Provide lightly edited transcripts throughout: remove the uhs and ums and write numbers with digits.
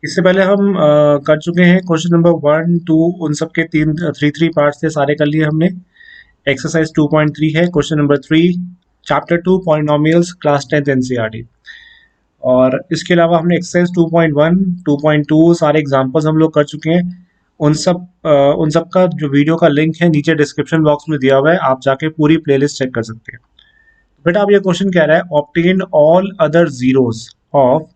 इससे पहले हम कर चुके हैं क्वेश्चन नंबर 1, 2 उन सब के थ्री पार्ट्स थे, सारे कर लिए हमने। एक्सरसाइज 2.3 है question number 3, chapter 2 polynomials, class 10th NCERT. और इसके अलावा हमने एक्सरसाइज 2.1, 2.2 सारे एग्जांपल्स हम लोग कर चुके हैं। उन सब का जो वीडियो का लिंक है नीचे डिस्क्रिप्शन बॉक्स में दिया हुआ है, आप जाके पूरी प्लेलिस्ट चेक कर सकते हैं। बेटा अब ये क्वेश्चन कह रहा है obtain all other zeros of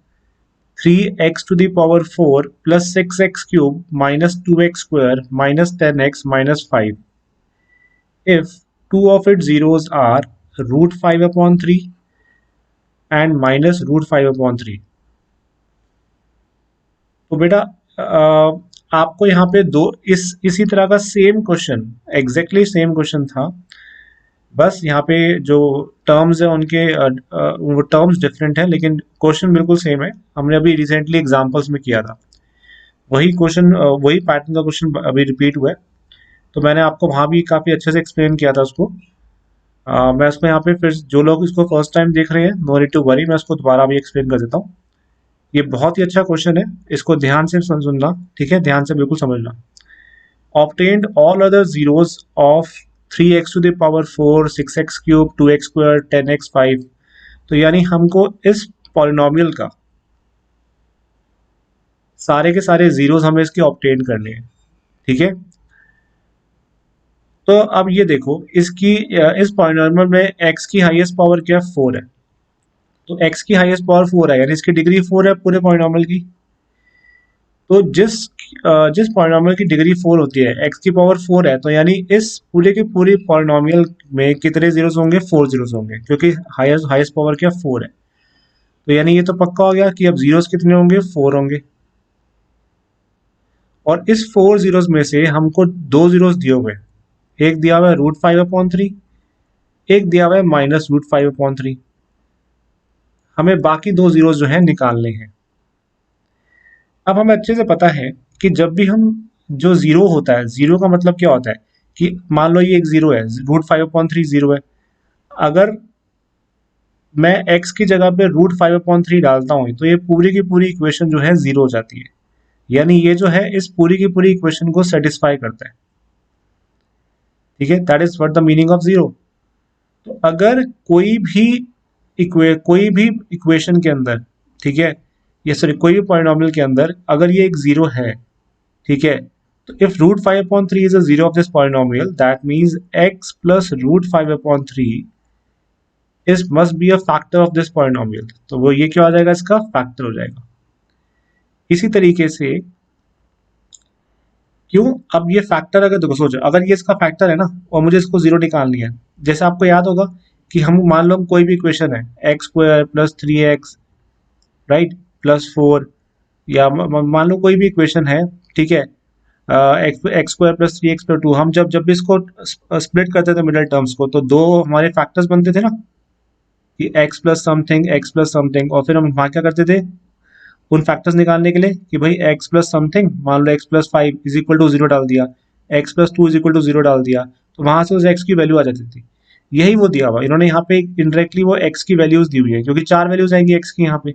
3x to the power 4 plus 6x cube minus 2x square minus 10x minus 5 if two of its zeros are root 5 upon 3 and minus root 5 upon 3। तो बेटा आपको यहाँ पे इसी तरह का same question, exactly same question था, बस यहाँ पे जो टर्म्स है उनके वो टर्म्स डिफरेंट है, लेकिन क्वेश्चन बिल्कुल सेम है। हमने अभी रिसेंटली एग्जांपल्स में किया था, वही क्वेश्चन वही पैटर्न का क्वेश्चन अभी रिपीट हुआ है। तो मैंने आपको वहाँ भी काफ़ी अच्छे से एक्सप्लेन किया था उसको। मैं उसको यहाँ पे फिर जो लोग इसको फर्स्ट टाइम देख रहे हैं, नो नीड टू वरी, मैं उसको दोबारा भी एक्सप्लेन कर देता हूँ। ये बहुत ही अच्छा क्वेश्चन है, इसको ध्यान से सुनना, ठीक है, ध्यान से बिल्कुल समझना। Obtained all other zeros of 3x to the power 4, 6x cube, 2x square, 10x 5। तो यानी हमको इस पॉलिनोमियल का सारे के सारे जीरोस हमें इसके ऑब्टेन करने हैं, ठीक है। तो अब ये देखो, इस पॉलिनोमियल में x की हाईएस्ट पावर क्या है, 4 है। तो x की हाईएस्ट पावर 4 है, यानी इसकी डिग्री 4 है पूरे पॉलिनोमियल की। तो जिस पॉलिनोमियल की डिग्री 4 होती है, x की पावर 4 है, तो यानी इस पूरे के पूरे पॉलिनोमियल में कितने जीरोस होंगे, 4 जीरोस होंगे, क्योंकि हाईएस्ट पावर क्या 4 है। तो यानी ये तो पक्का हो गया कि अब जीरोस कितने होंगे, 4 होंगे। और इस 4 जीरोस में से हमको 2 जीरोस दिए हुए, एक दिया हुआ है √5/3, एक दिया हुआ है -√5/3। हमें बाकी 2 जीरोस जो है निकालने हैं। अब हमें अच्छे से पता है कि जब भी हम जो जीरो होता है, जीरो का मतलब क्या होता है कि मान लो ये एक जीरो है, √5/3 जीरो है। अगर मैं x की जगह पे √5/3 डालता हूँ तो ये पूरी की पूरी इक्वेशन जो है जीरो हो जाती है, यानी ये जो है इस पूरी की पूरी इक्वेशन को सेटिस्फाई करता है, ठीक है। That is what the meaning of zero. तो अगर कोई भी इक्वेशन के अंदर, ठीक है, ये सॉरी कोई भी पॉलिनोमियल के अंदर अगर ये एक जीरो है, ठीक है, तो if √5/3 is a zero of this polynomial, that means x plus √5/3 is must be a factor of this polynomial. तो वो ये क्या हो जाएगा, इसका फैक्टर हो जाएगा। इसी तरीके से क्यों, अब ये फैक्टर अगर देखो सोचो, अगर ये इसका फैक्टर है ना और मुझे इसको जीरो निकालनी है, जैसे आपको याद होगा कि हम मान लो कोई भी इक्वेशन है x² + 3x राइट +4, या मान लो कोई भी इक्वेशन है, ठीक है, x² + 3x + 2, हम जब भी इसको स्प्लिट करते थे मिडिल टर्म्स को, तो दो हमारे फैक्टर्स बनते थे ना कि x + समथिंग, x + समथिंग, और फिर हम वहाँ क्या करते थे उन फैक्टर्स निकालने के लिए कि भाई x + समथिंग, मान लो x + 5 = 0 डाल दिया, x + 2 = 0 डाल दिया, तो वहां से उस x की वैल्यू आ जाती थी। यही वो दिया हुआ, इन्होंने यहाँ पे इनडायरेक्टली वो x की वैल्यूज दी हुई है, क्योंकि 4 वैल्यूज आएंगी x की यहाँ पे,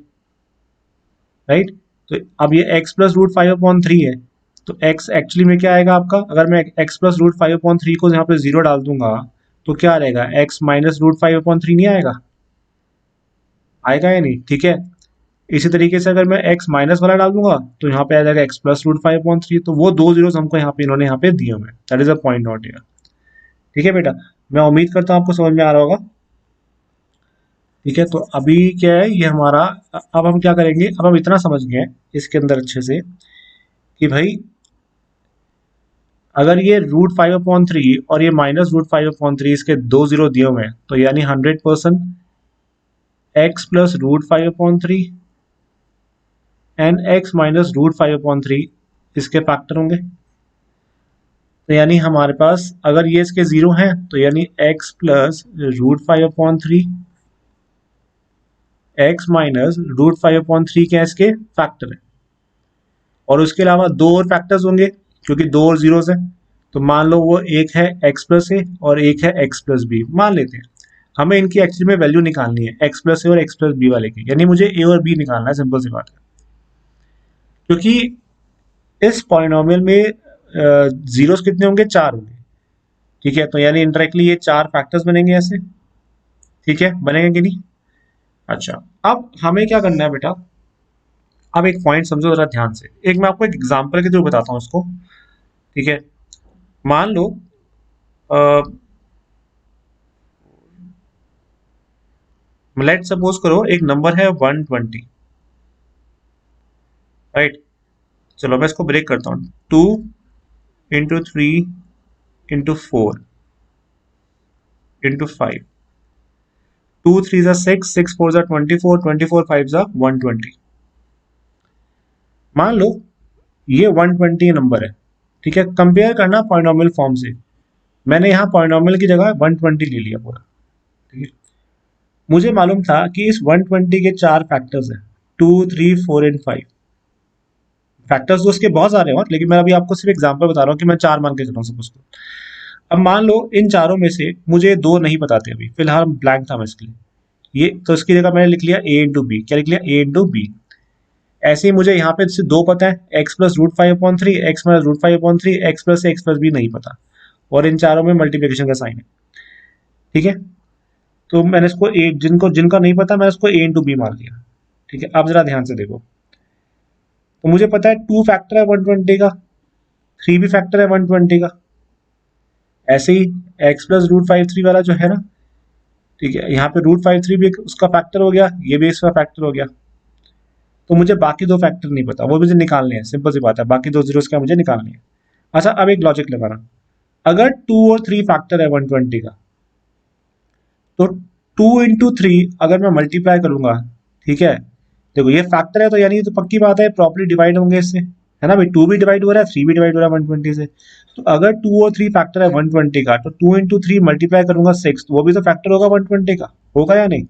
राइट। तो अब ये x + √5/3 है, तो x एक्चुअली में क्या आएगा आपका, अगर मैं x + √5/3 को यहाँ पे 0 डाल दूंगा तो क्या रहेगा, x - √5/3 नहीं आएगा, आएगा या नहीं, ठीक है। इसी तरीके से अगर मैं x माइनस वाला डाल दूंगा तो यहाँ पे आ जाएगा x + √5/3। तो वो 2 जीरोस हमको यहाँ पे इन्होंने यहाँ पे दिए हुए, that is a point not here, ठीक है बेटा। मैं उम्मीद करता हूँ आपको समझ में आ रहा होगा, ठीक है। तो अभी क्या है ये हमारा, अब हम क्या करेंगे, अब हम इतना समझ गए इसके अंदर अच्छे से कि भाई अगर ये √5/3 और ये -√5/3 इसके 2 जीरो दिए हुए हैं, तो यानी 100% x + √5/3 एंड x - √5/3 इसके फैक्टर होंगे। तो यानी हमारे पास अगर ये इसके जीरो हैं तो यानी x + √5/3, x - √5/3 क्या इसके फैक्टर है। और उसके अलावा दो और फैक्टर्स होंगे, क्योंकि दो और जीरोस हैं, तो मान लो वो एक है x + a और एक है x + b, मान लेते हैं। हमें इनकी एक्चुअली में वैल्यू निकालनी है x + a और x + b वाले की, यानी मुझे a और b निकालना है, सिंपल सी बात है। क्योंकि इस पॉलिनोमियल में जीरोस कितने होंगे, 4 होंगे। ठीक है, तो यानी इंडायरेक्टली ये 4 फैक्टर्स बनेंगे ऐसे। ठीक है, बनेंगे कि नहीं? अच्छा, अब हमें क्या करना है बेटा, अब एक पॉइंट समझो जरा ध्यान से। एक मैं आपको एक एग्जांपल के थ्रू बताता हूँ इसको। ठीक है, मान लो लेट सपोज करो एक नंबर है 120, राइट। चलो मैं इसको ब्रेक करता हूँ। 2 × 3 × 4 × 5, 2 3 जा 6, 6 4 जा 24, 24 5 जा 120। मान लो ये 120 नंबर है। ठीक है, कंपेयर करना पॉलिनोमियल फॉर्म से। मैंने यहाँ पॉलिनोमियल की जगह 120 ले लिया पूरा। ठीक है, मुझे मालूम था कि इस 120 के 4 फैक्टर्स हैं, 2 3 4 एंड 5। फैक्टर्स तो उसके बहुत सारे हैं, लेकिन मैं अभी आपको सिर्फ एग्जांपल बता रहा हूँ कि मैं 4 मान के चल रहा हूँ सपोज को। अब मान लो इन चारों में से मुझे 2 नहीं बताते, अभी फिलहाल ब्लैंक था मैं इसके लिए। ये तो इसकी जगह मैंने लिख लिया a इंटू बी। क्या लिख लिया? a into B. ऐसे ही मुझे यहाँ पे से 2 पता है, x plus root 5/3, x minus root 5/3, x plus B नहीं पता, और इन चारों में मल्टीप्लिकेशन का साइन है। ठीक है, तो मैंने इसको ए, जिनका नहीं पता मैंने इसको a इंटू बी मान लिया। ठीक है, अब जरा ध्यान से देखो, तो मुझे पता है 2 फैक्टर है 120 का, 3 भी फैक्टर है 120 का। ऐसे ही x प्लस रूट 5/3 वाला जो है ना, ठीक है, यहाँ पे रूट 5/3 भी उसका फैक्टर हो गया, ये भी इसका फैक्टर हो गया। तो मुझे बाकी 2 फैक्टर नहीं पता, वो मुझे निकालने हैं। सिंपल सी बात है, बाकी 2 जीरोस क्या मुझे निकालने हैं। अच्छा, अब एक लॉजिक लगाना, अगर 2 और 3 फैक्टर है 120 का, तो 2 इंटू 3 अगर मैं मल्टीप्लाई करूंगा, ठीक है, देखो ये फैक्टर है तो यानी तो पक्की बात है प्रॉपर्ली डिवाइड होंगे इससे, है ना भाई। 2 भी डिवाइड हो रहा है, 3 भी डिवाइड हो रहा है 120 से। तो अगर 2 और 3 फैक्टर है 120 का, तो 2 इंटू 3 मल्टीप्लाई करूंगा 6, तो वो भी तो फैक्टर होगा 120 का, होगा या नहीं?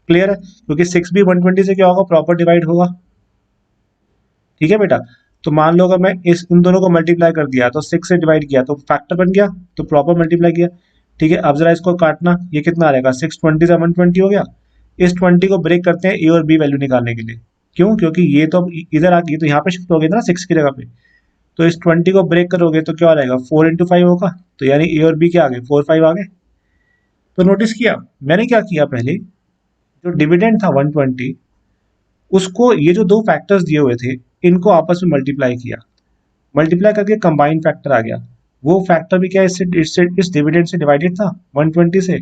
क्लियर है, क्योंकि 6 भी 120 से क्या होगा, प्रॉपर डिवाइड होगा। ठीक है बेटा, तो मान लो अगर मैं इन दोनों को मल्टीप्लाई कर दिया तो 6 से डिवाइड किया तो फैक्टर बन गया, तो प्रॉपर मल्टीप्लाई किया। ठीक है, अब जरा इसको काटना, ये कितना आ जाएगा, 6 20 से 120 हो गया। इस 20 को ब्रेक करते हैं ए और बी वैल्यू निकालने के लिए। क्यों? क्योंकि ये तो इधर आ गई, तो यहाँ पे शिफ्ट हो गया ना 6 की जगह पे। तो इस 20 को ब्रेक करोगे तो क्या आ जाएगा, 4 इंटू 5 होगा, तो यानी ए और बी क्या आ गए, 4 5 आ गए। तो नोटिस किया मैंने क्या किया, पहले जो डिविडेंड था 120, उसको ये जो 2 फैक्टर्स दिए हुए थे इनको आपस में मल्टीप्लाई किया, मल्टीप्लाई करके कंबाइन फैक्टर आ गया। वो फैक्टर भी क्या इस डिविडेंड से डिवाइडेड था 120 से।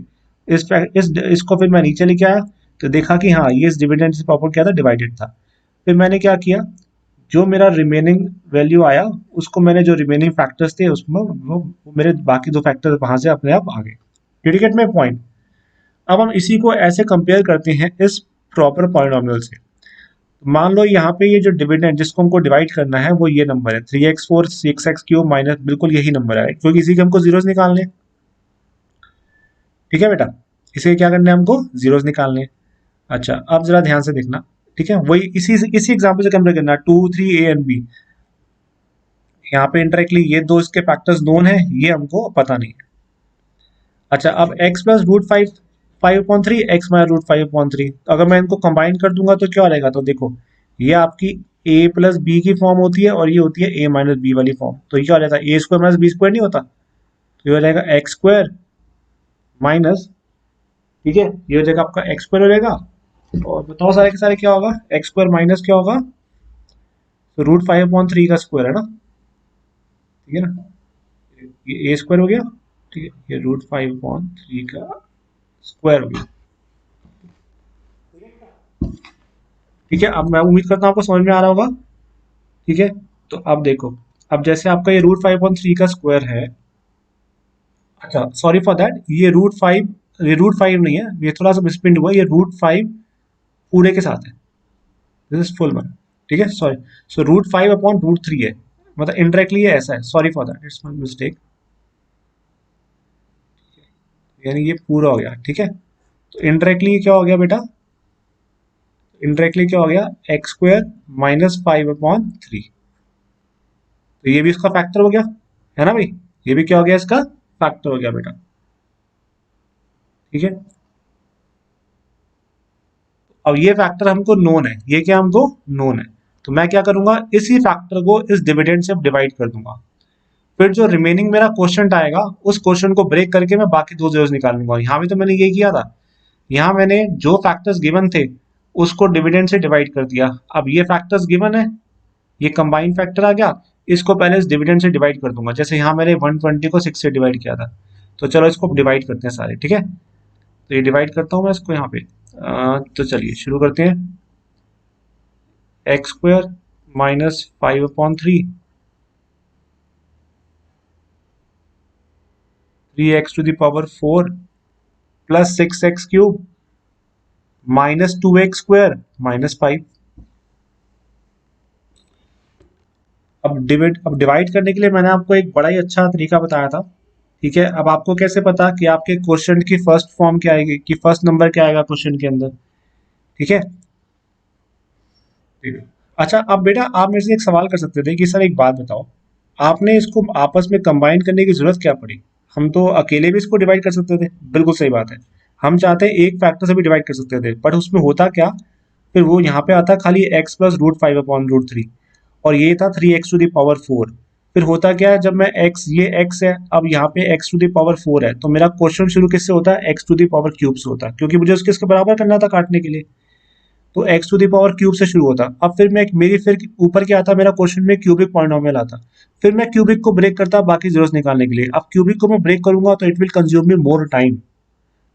इसको फिर मैं नीचे लेके आया, तो देखा कि हाँ ये इस डिविडेंड से प्रॉपर क्या था, डिवाइडेड था। फिर मैंने क्या किया, जो मेरा रिमेनिंग वैल्यू आया उसको मैंने, जो रिमेनिंग फैक्टर्स थे उसमें वो मेरे बाकी 2 फैक्टर वहां से अपने आप आ गए। Did you get my point? अब हम इसी को ऐसे कंपेयर करते हैं इस प्रॉपर पॉलिनोमियल से। मान लो यहाँ पे ये जो डिविडेंड जिसको हमको डिवाइड करना है वो ये नंबर है 3x4 6x³ माइनस, बिल्कुल यही नंबर है, क्योंकि इसी के हमको जीरोस निकालने हैं। ठीक है बेटा, इसे क्या करना है, हमको जीरोस निकालने हैं। अच्छा, अब जरा ध्यान से देखना। ठीक है, वही इसी एग्जांपल से कंपेयर करना, 2 3 a एंड b। यहाँ पे इंटरेक्टली ये 2 इसके फैक्टर्स नोन है, ये हमको पता नहीं है। अच्छा, अब x plus root 5/3, x minus root 5/3, अगर मैं इनको कंबाइन कर दूंगा तो क्या रहेगा, तो देखो ये आपकी a प्लस बी की फॉर्म होती है और ये होती है a माइनस बी वाली फॉर्म। तो ये क्या हो जाता है, a square minus B square नहीं होता, तो ये हो जाएगा एक्स स्क्वायर माइनस, ठीक है, ये हो जाएगा आपका एक्स स्क्वायर हो जाएगा। और बताओ सारे के सारे क्या होगा, एक्स स्क्वायर माइनस क्या होगा, तो रूट 5/3 का स्क्वायर है ना। ठीक है ना, ये a स्क्वायर हो गया, ठीक है, ये रूट 5/3 का स्क्वायर हो गया। ठीक है, अब मैं उम्मीद करता हूँ आपको समझ में आ रहा होगा। ठीक है, तो अब देखो, अब जैसे आपका ये रूट 5/3 का स्क्वायर है, अच्छा सॉरी फॉर दैट, ये रूट 5 नहीं है, ये थोड़ा सा मिसप्रिंट हुआ, ये रूट 5 पूरे के साथ है, दिस इज फुल वन। ठीक है, सॉरी, सो रूट 5/√3 है, मतलब इनडायरेक्टली ये ऐसा है, sorry for that, it's my mistake. यानी ये पूरा हो गया। ठीक है, तो इनडायरेक्टली क्या हो गया बेटा, इनडायरेक्टली क्या हो गया, एक्स स्क्वायर माइनस 5/3। तो ये भी इसका फैक्टर हो गया, है ना भाई, ये भी क्या हो गया, इसका फैक्टर हो गया बेटा। ठीक है, अब ये फैक्टर हमको नोन है, ये क्या हमको नोन है, तो मैं क्या करूंगा, इसी फैक्टर को इस डिविडेंड से डिवाइड कर दूंगा। फिर जो रिमेनिंग मेरा क्वेश्चन आएगा उस क्वेश्चन को ब्रेक करके मैं बाकी दो जीरोस निकालूंगा। यहाँ भी तो मैंने ये किया था, यहाँ मैंने जो फैक्टर्स गिवन थे उसको डिविडेंड से डिवाइड कर दिया। अब ये फैक्टर्स गिवन है, ये कंबाइंड फैक्टर आ गया, इसको पहले इस डिविडेंड से डिवाइड कर दूंगा। जैसे यहाँ मैंने 120 को 6 से डिवाइड किया था, तो चलो इसको डिवाइड करते हैं सारे, ठीक है। तो ये डिवाइड करता हूँ मैं इसको यहाँ पे। तो चलिए शुरू करते हैं। X square minus 5/3, 3x to the power 4 plus 6x cube minus 2x square minus 5। अब डिवाइड करने के लिए मैंने आपको एक बड़ा ही अच्छा तरीका बताया था, ठीक है। अब आपको कैसे पता कि आपके क्वेश्चन की फर्स्ट फॉर्म क्या आएगी, कि फर्स्ट नंबर क्या आएगा क्वेश्चन के अंदर, ठीक है। अच्छा, अब बेटा आप मेरे से एक सवाल कर सकते थे कि सर एक बात बताओ, आपने इसको आपस में कंबाइन करने की जरूरत क्या पड़ी? हम तो अकेले भी इसको डिवाइड कर सकते थे। बिल्कुल सही बात है, हम चाहते हैं एक फैक्टर से भी डिवाइड कर सकते थे, बट उसमें होता क्या, फिर वो यहाँ पे आता खाली x प्लस √5/√3, और ये था 3x टू द पावर 4। फिर होता क्या है, जब मैं x, ये x है, अब यहाँ पे x टू द पावर 4 है, तो मेरा क्वेश्चन शुरू किससे होता है, x to the power cube से होता है, क्योंकि मुझे उसके इसके बराबर करना था काटने के लिए। तो x to the power cube से शुरू होता। अब फिर मैं मेरी फिर ऊपर क्या आता, मेरा क्वेश्चन में क्यूबिक पॉलिनोमियल आता। फिर मैं क्यूबिक को ब्रेक करता बाकी जीरोस निकालने के लिए। अब क्यूबिक को मैं ब्रेक करूंगा तो it will consume me more time.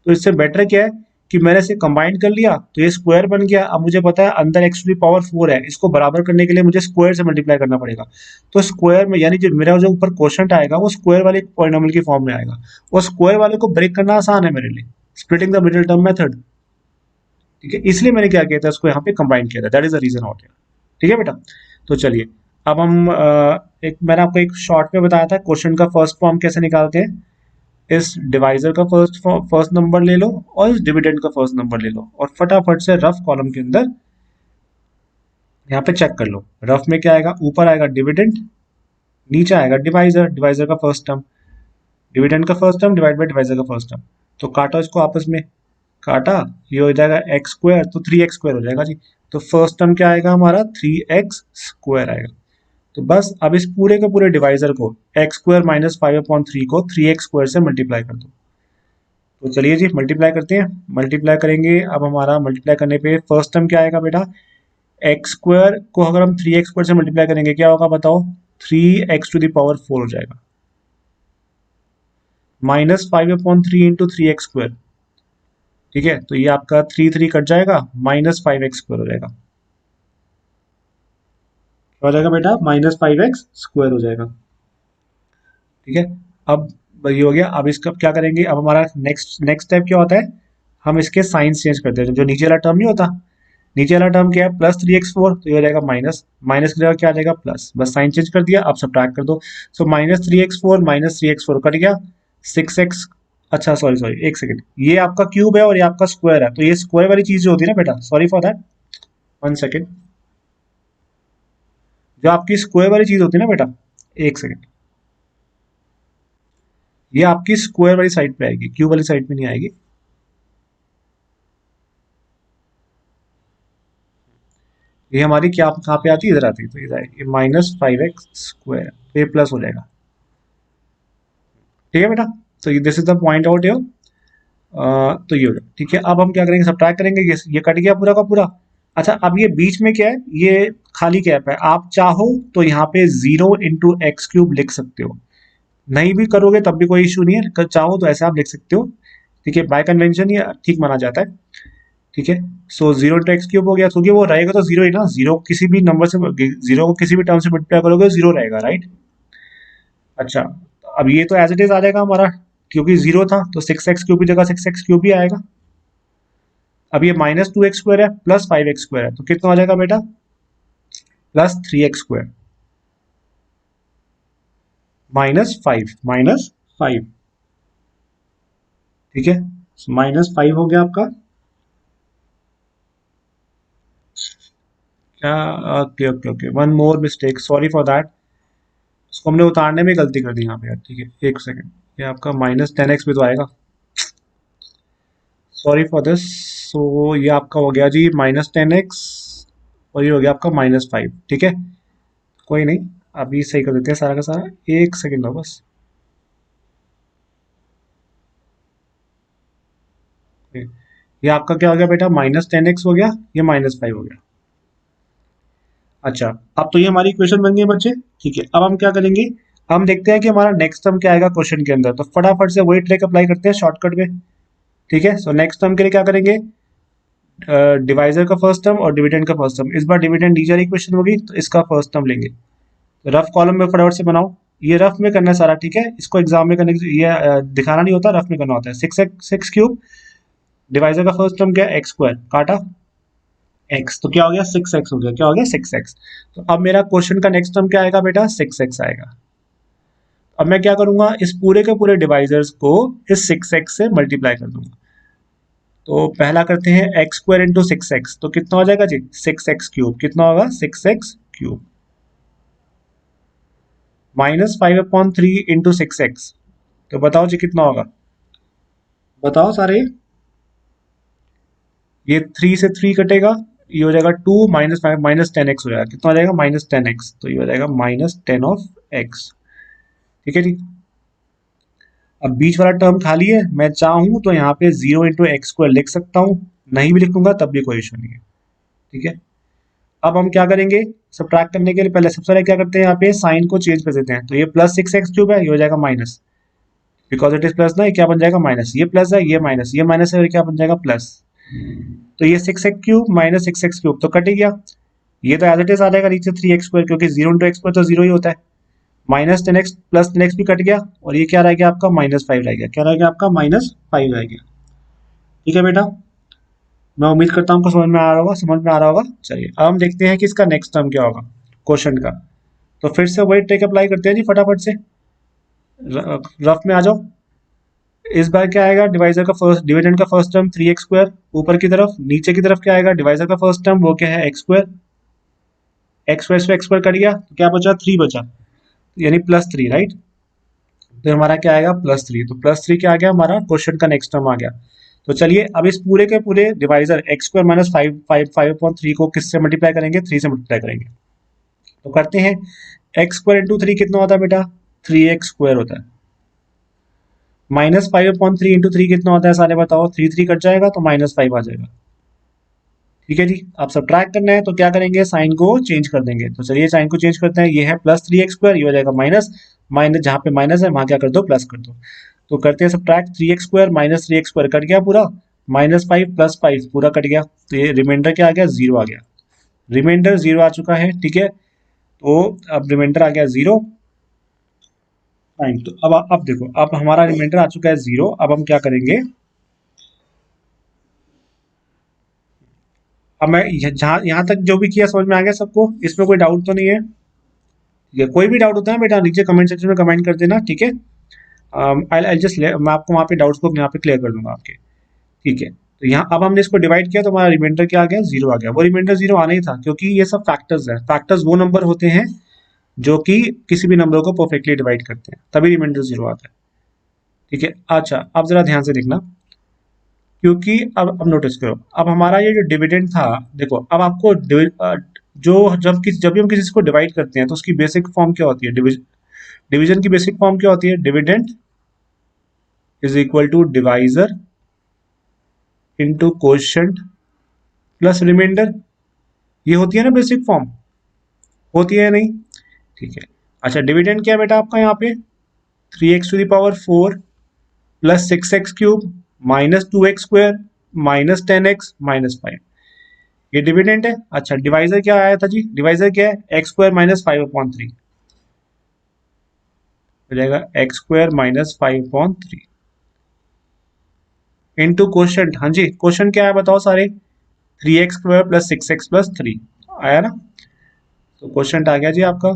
तो इससे बेटर क्या है कि मैंने इसे कंबाइन कर लिया, तो ये स्क्वायर बन गया। अब मुझे पता है अंदर x टू द पावर 4 है, इसको बराबर करने के लिए मुझे स्क्वायर से मल्टीप्लाई करना पड़ेगा। तो स्क्वायर में यानी जो मेरा जो ऊपर क्वेश्चन आएगा वो स्क्वायर वाले पॉलिनोमियल की फॉर्म में आएगा, और स्क्वायर वाले को ब्रेक करना आसान है मेरे लिए, splitting the middle term method, ठीक है। इसलिए मैंने क्या किया था, इसको यहाँ पे कंबाइन किया था, that is the reason out, ठीक है बेटा। तो चलिए अब हम एक मैंने आपको एक शॉर्ट में बताया था क्वेश्चन का फर्स्ट फॉर्म कैसे निकालते हैं। इस डिवाइजर का फर्स्ट नंबर ले लो और इस डिविडेंड का फर्स्ट नंबर ले लो, और फटाफट से रफ कॉलम के अंदर यहाँ पे चेक कर लो। रफ में क्या आएगा, ऊपर आएगा डिविडेंड, नीचे आएगा डिवाइजर, डिवाइजर का फर्स्ट टर्म, डिविडेंड का first term divide by divisor का फर्स्ट टर्म। तो काटो इसको आपस में, काटा, ये हो जाएगा एक्स स्क्वायर, तो 3x स्क्वायर हो जाएगा जी। तो फर्स्ट टर्म क्या आएगा हमारा, 3x स्क्वायर आएगा। तो बस अब इस पूरे के पूरे डिवाइजर को एक्स स्क्वायर माइनस 5/3 को 3x स्क्वायर से मल्टीप्लाई कर दो। तो चलिए जी मल्टीप्लाई करते हैं, मल्टीप्लाई करेंगे। अब हमारा मल्टीप्लाई करने पे फर्स्ट टर्म क्या आएगा बेटा, एक्स स्क्वायर को अगर हम 3x स्क्वायर से मल्टीप्लाई करेंगे क्या होगा बताओ, 3x टू द पावर 4 हो जाएगा, माइनस 5/3 इंटू 3x स्क्वायर, ठीक है। तो ये आपका 3 कट जाएगा, माइनस 5x स्क्वायर हो जाएगा। क्या हो जाएगा बेटा, माइनस 5x स्क्वायर हो जाएगा, ठीक है। अब ये हो गया। अब इसका क्या करेंगे, अब हमारा नेक्स्ट स्टेप क्या होता है, हम इसके साइंस चेंज करते हैं। जो नीचे वाला टर्म नहीं होता, नीचे वाला टर्म क्या है, प्लस 3x4, तो ये हो जाएगा माइनस, माइनस की जगह क्या आ जाएगा प्लस, बस साइन चेंज कर दिया। अब सब्ट्रैक्ट कर दो। सो माइनस 3x4 कट गया, 6x, अच्छा सॉरी सॉरी एक सेकेंड, ये आपका क्यूब है और ये आपका स्क्वायर है, तो ये स्क्वायर वाली चीज जो होती है ना बेटा, सॉरी फॉर दैट, 1 सेकेंड, जो आपकी स्क्वायर वाली चीज होती है ना बेटा, 1 सेकेंड, ये आपकी स्क्वायर वाली साइड पे आएगी, क्यूब वाली साइड पे नहीं आएगी। ये हमारी क्या कहाँ पे आती है, इधर आती है, तो इधर आएगी -5x स्क्वायर, तो ये प्लस हो जाएगा, ठीक है बेटा। तो this is the point out here. तो ये हो गया, ठीक है। अब हम क्या करेंगे, सब्ट्रैक्ट करेंगे, ये कट गया पूरा का पूरा। अच्छा, अब ये बीच में क्या है, ये खाली गैप है। आप चाहो तो यहाँ पे 0 × x³ लिख सकते हो, नहीं भी करोगे तब भी कोई इशू नहीं है, चाहो तो ऐसे आप लिख सकते हो, ठीक है। बाय कन्वेंशन ये ठीक माना जाता है, ठीक है। सो 0 × x³ हो गया, क्योंकि वो रहेगा तो जीरो ही ना, जीरो किसी भी नंबर से, जीरो को किसी भी टर्म से मल्टीप्लाई करोगे जीरो रहेगा, राइट। अच्छा, अब ये तो एज इट इज आ जाएगा हमारा, क्योंकि जीरो था तो 6x³ की जगह 6x³ भी आएगा। अब ये -2x² है प्लस 5x² है, तो कितना आ जाएगा बेटा, प्लस 3x² -5, ठीक है। -5 हो गया आपका, क्या, okay okay okay, one more mistake, sorry for that, इसको हमने उतारने में गलती कर दी यहाँ पे यार, ठीक है। 1 सेकेंड, ये आपका -10x भी तो आएगा, सॉरी फॉर दिस। सो ये आपका हो गया जी -10x और ये हो गया आपका -5। ठीक है, कोई नहीं, अभी सही कर देते हैं सारा का सारा, एक सेकेंड हो बस। ये आपका क्या हो गया बेटा, -10x हो गया, ये -5 हो गया। अच्छा, अब तो ये हमारी इक्वेशन बन गई बच्चे। ठीक है, अब हम क्या करेंगे, हम देखते हैं कि हमारा नेक्स्ट टर्म क्या आएगा क्वेश्चन के अंदर। तो फटाफट से वही ट्रिक अप्लाई करते हैं शॉर्टकट में। ठीक है, सो नेक्स्ट टर्म के लिए क्या करेंगे, डिवाइजर का फर्स्ट टर्म और डिविडेंड का फर्स्ट टर्म। इस बार डिविडेंड डी जा रही क्वेश्चन होगी तो इसका फर्स्ट टर्म लेंगे। तो रफ कॉलम में फटाफट से बनाओ, ये रफ में करना है सारा। ठीक है, इसको एग्जाम में करने ये दिखाना नहीं होता, रफ में करना होता है। 6x6 डिवाइजर का फर्स्ट टर्म क्या है, x² काटा x, तो क्या हो गया 6x हो गया, क्या हो गया 6x। तो अब मेरा क्वेश्चन का नेक्स्ट टर्म क्या आएगा बेटा, 6x आएगा। अब मैं क्या करूंगा, इस पूरे के पूरे डिवाइजर्स को इस 6x से मल्टीप्लाई कर दूंगा। तो पहला करते हैं x² इंटू 6x, तो कितना हो जाएगा जी, 6x³ कितना होगा, 6x³ -5/3 इंटू 6x, तो बताओ जी कितना होगा, बताओ सारे। ये 3 से 3 कटेगा, ये हो जाएगा 2 -5 -10x हो जाएगा, कितना हो जाएगा -10x, तो ये हो जाएगा -10 ठीक है जी। अब बीच वाला टर्म खाली है, मैं चाहूं तो यहाँ पे 0 इंटू x² लिख सकता हूँ, नहीं भी लिखूंगा तब भी कोई इशू नहीं है। ठीक है, अब हम क्या करेंगे, सब्ट्रैक्ट करने के लिए पहले सबसे पहले क्या करते हैं, यहाँ पे साइन को चेंज कर देते हैं। तो ये +6x³ है, ये हो जाएगा minus, because it is plus ना, ये क्या बन जाएगा माइनस, ये प्लस है, ये माइनस, ये माइनस है, और क्या बन जाएगा प्लस। तो ये 6x³ -6x³ तो कट ही गया। ये तो एज इट इज आ जाएगा नीचे 3x², क्योंकि 0 इंटू x² तो 0 ही होता है। -10x प्लस 10x भी कट गया, और ये क्या रह गया आपका -5 रह गया, क्या रह गया आपका -5 रह गया। ठीक है बेटा, मैं उम्मीद करता हूँ आपको समझ में आ रहा होगा, समझ में आ रहा होगा। चलिए अब हम देखते हैं कि इसका नेक्स्ट टर्म क्या होगा क्वेश्चन का। तो फिर से वही ट्रिक अप्लाई करते हैं जी फटाफट से, रफ में आ जाओ। इस बार क्या आएगा, डिवाइजर का फर्स्ट, डिविडेंड का फर्स्ट टर्म 3x² ऊपर की तरफ, नीचे की तरफ क्या आएगा, डिवाइजर का फर्स्ट टर्म वो क्या है x², x² से x² कट गया, तो क्या बचा 3 बचा, यानी +3 राइट। तो हमारा क्या आएगा +3, तो +3 क्या आ गया, हमारा क्वेश्चन का नेक्स्ट टर्म आ गया। तो चलिए अब इस पूरे के पूरे डिवाइजर x² -5/3 को किससे मल्टीप्लाई करेंगे, 3 से मल्टीप्लाई करेंगे। तो करते हैं, x² इंटू 3 कितना होता है बेटा, 3x² होता है। -5/3 इंटू 3 कितना होता है सारे बताओ, 3 3 कट जाएगा तो -5 आ जाएगा। ठीक है जी, अब सब्ट्रैक्ट करना है तो क्या करेंगे, साइन को चेंज कर देंगे। तो चलिए साइन को चेंज करते हैं, ये है +3x², ये हो जाएगा माइनस, माइनस जहाँ पे माइनस है वहाँ क्या कर दो, प्लस कर दो। तो करते हैं सब्ट्रैक्ट, 3x² -3x² कट गया पूरा, -5 + 5 पूरा कट गया, तो ये रिमाइंडर क्या आ गया, 0 आ गया। रिमाइंडर 0 आ चुका है। ठीक है, तो अब रिमाइंडर आ गया 0 टाइम। तो अब देखो, अब हमारा रिमाइंडर आ चुका है 0। अब हम क्या करेंगे, अब मैं जहाँ यहाँ तक जो भी किया समझ में आ गया सबको, इसमें कोई डाउट तो नहीं है। ठीक है, कोई भी डाउट होता है बेटा नीचे कमेंट सेक्शन में कमेंट कर देना। ठीक है, आई जस्ट मैं आपको वहाँ पे डाउट्स को यहाँ पे क्लियर कर दूंगा आपके। ठीक है, तो यहाँ अब हमने इसको डिवाइड किया तो हमारा रिमाइंडर क्या आ गया, 0 आ गया। वो रिमाइंडर 0 आना ही था, क्योंकि ये सब फैक्टर्स है। फैक्टर्स वो नंबर होते हैं जो कि किसी भी नंबर को परफेक्टली डिवाइड करते हैं, तभी रिमाइंडर 0 आता है। ठीक है, अच्छा अब जरा ध्यान से देखना, क्योंकि अब नोटिस करो, अब हमारा ये जो डिविडेंड था, देखो अब आपको जो जब भी हम किसी को डिवाइड करते हैं तो उसकी बेसिक फॉर्म क्या होती है, डिवीजन की बेसिक फॉर्म क्या होती है, dividend is equal to divisor into coefficient plus remainder. ये होती है ना बेसिक फॉर्म, होती है या नहीं। ठीक है, अच्छा डिविडेंड क्या है बेटा आपका यहाँ पे, 3x⁴ plus 6x³ -2x² -10x -5, ये डिविडेंड है। अच्छा डिवाइजर क्या आया था जी, डिवाइजर क्या है, x² -5/3 हो जाएगा, x² -5/3 इंटू कोशेंट। हाँ जी, क्वेश्चन क्या है बताओ सारे, 3x² + 6x + 3 आया ना। तो क्वेश्चन आ गया जी आपका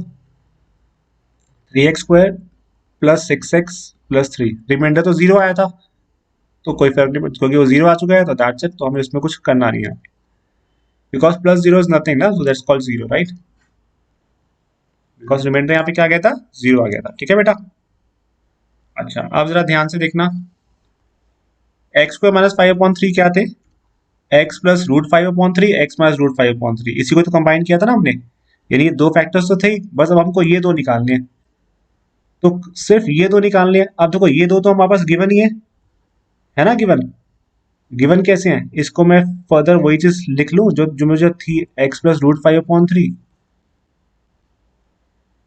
3x² + 6x + 3, रिमाइंडर तो 0 आया था, तो कोई फर्क नहीं, क्योंकि वो 0 आ चुका है तो दैट्स इट, तो हमें इसमें कुछ करना नहीं है, बिकॉज +0 इज नथिंग ना, so that's called 0 right, because remainder यहाँ पे क्या आ गया था, 0 आ गया था। ठीक है बेटा, अच्छा अब जरा ध्यान से देखना, x² -5/3 क्या थे, x plus root 5/3 x minus root 5/3, इसी को तो कंबाइन किया था ना हमने, यानी ये दो फैक्टर्स तो थे ही, बस अब हमको ये दो निकालने हैं, तो सिर्फ ये दो निकालने हैं। अब देखो ये दो तो हमारे पास गिवन ही है ना, गिवन। गिवन कैसे हैं, इसको मैं फर्दर वही चीज लिख लूं जो जो मुझे थी, x plus root 5/3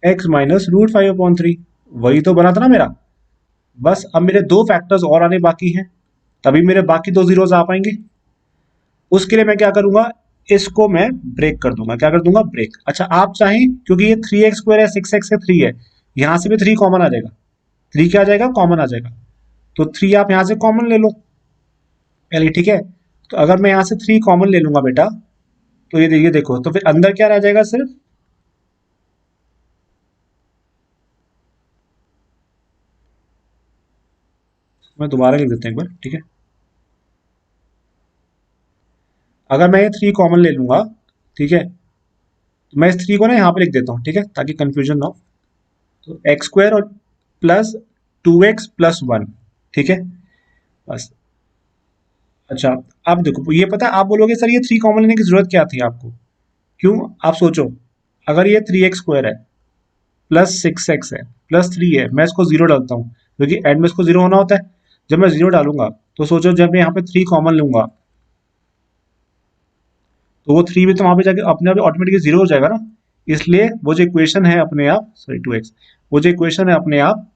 x minus root 5/3, वही तो बना था ना मेरा। बस अब मेरे दो फैक्टर्स और आने बाकी हैं, तभी मेरे बाकी दो जीरोस आ पाएंगे। उसके लिए मैं क्या करूंगा, इसको मैं ब्रेक कर दूंगा, क्या कर दूंगा, ब्रेक। अच्छा आप चाहें, क्योंकि ये 3x² है, 6x है, 3 है, यहां से भी 3 कॉमन आ जाएगा, 3 क्या आ जाएगा, कॉमन आ जाएगा, तो 3 आप यहां से कॉमन ले लो पहले, ठीक है। तो अगर मैं यहां से 3 कॉमन ले लूंगा बेटा, तो ये देखो, तो फिर अंदर क्या रह जाएगा, सिर्फ मैं दोबारा लिख देता हूं एक बार, ठीक है। अगर मैं ये 3 कॉमन ले लूंगा, ठीक है, तो मैं इस 3 को ना यहाँ पे लिख देता हूँ, ठीक है, ताकि कंफ्यूजन ना हो। तो x² और प्लस 2x प्लस 1, ठीक है, बस। अच्छा अब देखो, ये पता है, आप बोलोगे सर ये 3 कॉमन लेने की जरूरत क्या थी आपको, क्यों, आप सोचो, अगर ये 3x² है प्लस 6x है प्लस 3 है, मैं इसको जीरो डालता हूँ, क्योंकि एंड में इसको जीरो होना होता है। जब मैं जीरो डालूंगा, तो सोचो जब मैं यहाँ पे 3 कॉमन लूंगा, तो वो 3 भी तो वहां पे जाके अपने आप ऑटोमेटिकली जीरो हो जाएगा ना। इसलिए वो जो इक्वेशन है अपने आप, सॉरी 2x, वो जो इक्वेशन है अपने आप,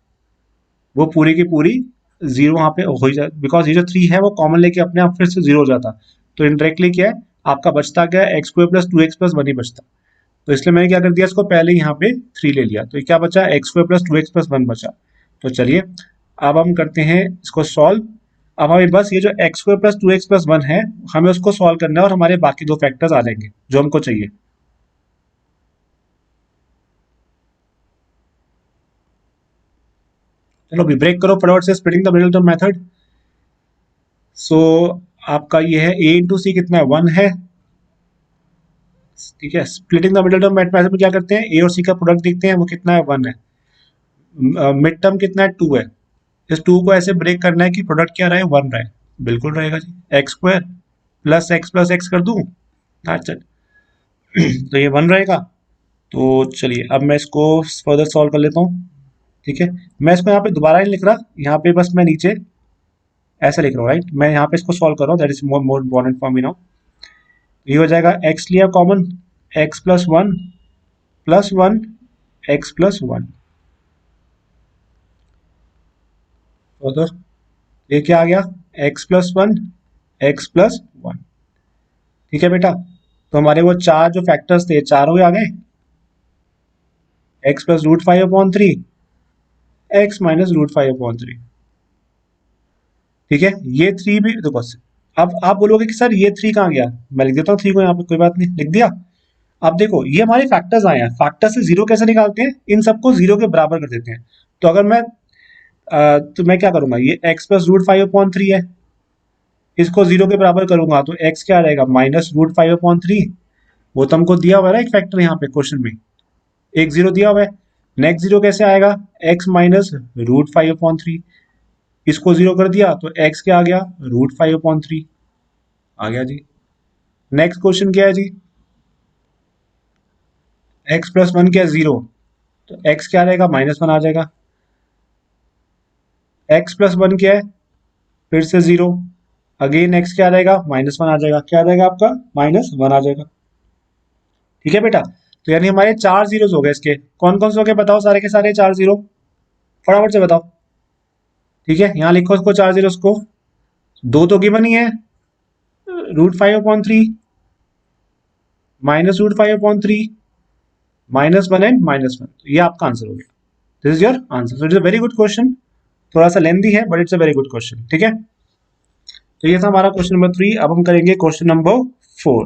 वो पूरी की पूरी जीरो वहां पे हो ही जाए, बिकॉज ये जो 3 है वो कॉमन लेके अपने आप फिर से जीरो हो जाता। तो इनडायरेक्टली क्या है, आपका बचता क्या है, x² प्लस 2x प्लस 1 ही बचता। तो इसलिए मैंने क्या कर दिया, इसको पहले यहाँ पे 3 ले लिया, तो ये क्या बचा, x² प्लस 2x प्लस 1 बचा। तो चलिए अब हम करते हैं इसको सॉल्व। अब हमें बस ये जो x² प्लस 2x प्लस 1 है, हमें उसको सॉल्व करना है, और हमारे बाकी दो फैक्टर्स आ जाएंगे जो हमको चाहिए। चलो अभी ब्रेक करो फटाफट से, splitting the middle term method. So आपका ये है a इंटू सी कितना है, 1 है, ठीक है। Splitting the middle term method में क्या करते हैं, a और c का प्रोडक्ट देखते हैं, वो कितना है, 1 है। मिड टर्म कितना है, 2 है। इस 2 को ऐसे ब्रेक करना है कि प्रोडक्ट क्या रहे, 1 रहे, बिल्कुल रहेगा जी। x² प्लस x कर दूं, अच्छा तो ये 1 रहेगा। तो चलिए अब मैं इसको फर्दर सॉल्व कर लेता हूँ, ठीक है। मैं इसको यहाँ पे दोबारा नहीं लिख रहा, यहाँ पे बस मैं नीचे ऐसा लिख रहा हूँ, राइट। मैं यहाँ पे इसको सॉल्व कर रहा हूँ, that is more important for me now. ये हो जाएगा, x लिया common, x plus 1 plus 1 x plus 1, further ये क्या आ गया, x प्लस 1 x प्लस 1, ठीक है बेटा। तो हमारे वो चार जो फैक्टर्स थे, चारों ही आ गए, x plus root 5/3 x minus root 5/3, ठीक है। ये 3 भी देखो, अब आप बोलोगे कि सर ये 3 कहाँ गया, मैं लिख देता हूँ 3 को यहाँ पे, कोई बात नहीं, लिख दिया। अब देखो ये हमारे फैक्टर्स आए हैं, फैक्टर से जीरो कैसे निकालते हैं, इन सबको जीरो के बराबर कर देते हैं। तो अगर मैं तो मैं क्या करूंगा, ये x प्लस रूट 5/3 है, इसको जीरो के बराबर करूंगा, तो x क्या रहेगा, माइनस रूट 5/3। वो तो हमको दिया हुआ है ना एक फैक्टर यहाँ पे क्वेश्चन में, एक जीरो दिया हुआ है। नेक्स्ट जीरो कैसे आएगा, x माइनस रूट 5/3, इसको जीरो कर दिया, तो x क्या आ गया, रूट 5/3 आ गया जी। नेक्स्ट क्वेश्चन क्या है जी, x प्लस 1 क्या है, जीरो, तो x क्या रहेगा, -1 आ जाएगा। x प्लस 1 क्या है, फिर से जीरो, अगेन x क्या रहेगा, -1 आ जाएगा, क्या रहेगा आपका, -1 आ जाएगा, ठीक है बेटा। तो यानी हमारे 4 जीरोस हो गए, इसके कौन कौन से हो गए बताओ, सारे के सारे 4 जीरो, फटाफट से बताओ, ठीक है। यहाँ लिखो उसको 4 जीरोस को, दो तो गिवन ही है, रूट 5/3 माइनस रूट 5/3 -1 एंड -1, ये आपका आंसर हो गया, this is your answer. So it's a very good question, थोड़ा सा लेंदी है but it's a very good question, ठीक है। तो ये था हमारा क्वेश्चन नंबर 3। अब हम करेंगे क्वेश्चन नंबर 4।